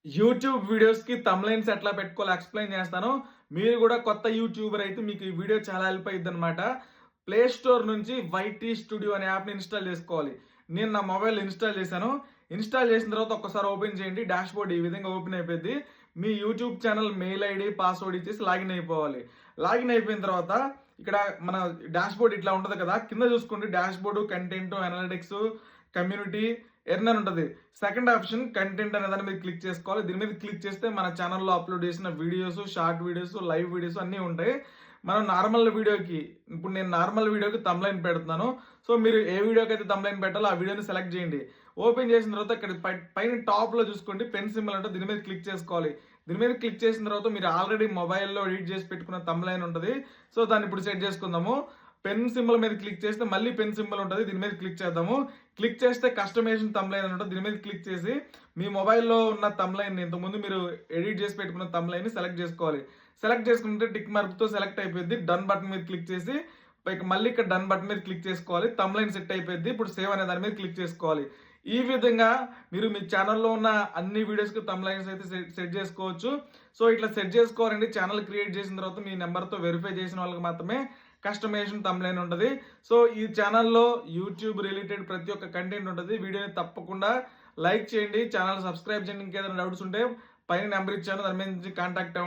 YouTube వీడియోస్‌కి thumbnails ఎట్లా పెట్టుకోవాలో explain చేస్తాను. మీరు గూడా కొత్త యూట్యూబర్ అయితే మీకు ఈ వీడియో చాలా హెల్ప్ అయిద్దనమాట. ప్లే స్టోర్ నుంచి వైటీ స్టూడియో అనే యాప్‌ని ఇన్‌స్టాల్ చేసుకోవాలి. నేను నా మొబైల్‌లో ఇన్‌స్టాల్ చేశాను. ఇన్‌స్టాల్ చేసిన తర్వాత ఒక్కసారి ఓపెన్ చేయండి. డాష్‌బోర్డ్ ఈ విధంగా ఓపెన్ అయిపోద్ది. మీ YouTube channel mail ID, password ఇచ్చేసి లాగిన్ అయిపోవాలి. లాగిన్ అయిపోయిన తర్వాత ఇక్కడ మన డాష్‌బోర్డ్ ఇట్లా ఉంటది కదా! కింద చూసుకోండి dashboard, content, analytics, community, earn అని ఉంటది. సెకండ్ ఆప్షన్ కంటెంట్ అనే దాని మీద క్లిక్ చేసుకోవాలి. దీని మీద క్లిక్ చేస్తే మన ఛానెల్‌లో అప్‌లోడ్ చేసిన videos, short videos, live videos అన్నీ ఉంటాయి. మనం నార్మల్ వీడియోకి ఇప్పుడు నేను నార్మల్ వీడియోకి థంబ్‌నెయిల్ పెడుతున్నాను. సో, మీరు ఏ వీడియోకైతే థంబ్‌నెయిల్ పెట్టాలో ఆ వీడియోని సెలెక్ట్ చేయండి. ఓపెన్ చేసిన తర్వాత ఇక్కడ పైన టాప్‌లో చూసుకోండి పెన్ సింబల్ ఉంటది. దీని మీద క్లిక్ చేసుకోవాలి. దీని మీద క్లిక్ చేసిన తర్వాత మీరు ఆల్రెడీ మొబైల్‌లో ఎడిట్ చేసి పెట్టుకున్న థంబ్‌నెయిల్ ఉంటది. సో, దాన్ని ఇప్పుడు సెట్ చేసుకుందాము. పెన్ సింబల్ మీద క్లిక్ చేస్తే మళ్ళీ పెన్ సింబల్ ఉంటది. దీని మీద క్లిక్ చేద్దాము. క్లిక్ చేస్తే కస్టమైజేషన్ థంబ్‌నెయిల్ అని ఉంటది. దీని మీద క్లిక్ చేసి మీ మొబైల్‌లో ఉన్న థంబ్‌నెయిల్‌ని ఇంతకుముందు మీరు ఎడిట్ చేసి పెట్టుకున్న థంబ్‌నెయిల్‌ని సెలెక్ట్ చేసుకోవాలి. సెలెక్ట్ చేసుకుంటే టిక్ మార్క్‌తో సెలెక్ట్ అయిపోద్ది. డన్ బటన్ మీద క్లిక్ చేసి మళ్ళీ ఇక్కడ డన్ బటన్ మీద క్లిక్ చేసుకోవాలి. థంబ్‌నెయిల్ సెట్ అయిపోద్ది. ఇప్పుడు సేవ్ అనే దాని మీద క్లిక్ చేసుకోవాలి. ఈ విధంగా మీరు మీ ఛానెల్‌లో ఉన్న అన్ని వీడియోస్‌కి థంబ్‌నెయిల్స్ అయితే సెట్ చేసుకోవచ్చు. సో, ఇట్లా సెట్ చేసుకోవాలండి. ఛానెల్ క్రియేట్ చేసిన తర్వాత మీ నంబర్‌తో వెరిఫై చేసిన వాళ్ళకి మాత్రమే కస్టమైజేషన్ థంబ్‌నెయిల్ ఉంటది. సో, ఈ ఛానెల్‌లో యూట్యూబ్ రిలేటెడ్ ప్రతి ఒక్క కంటెంట్ ఉంటది. వీడియోని తప్పకుండా లైక్ చేయండి. ఛానెల్ సబ్స్క్రైబ్ చేయండి. ఇంకేదైనా డౌట్స్ ఉంటే పైన నంబర్ ఇచ్చాను. దాని మీద నుంచి కాంటాక్ట్ అవ్వండి.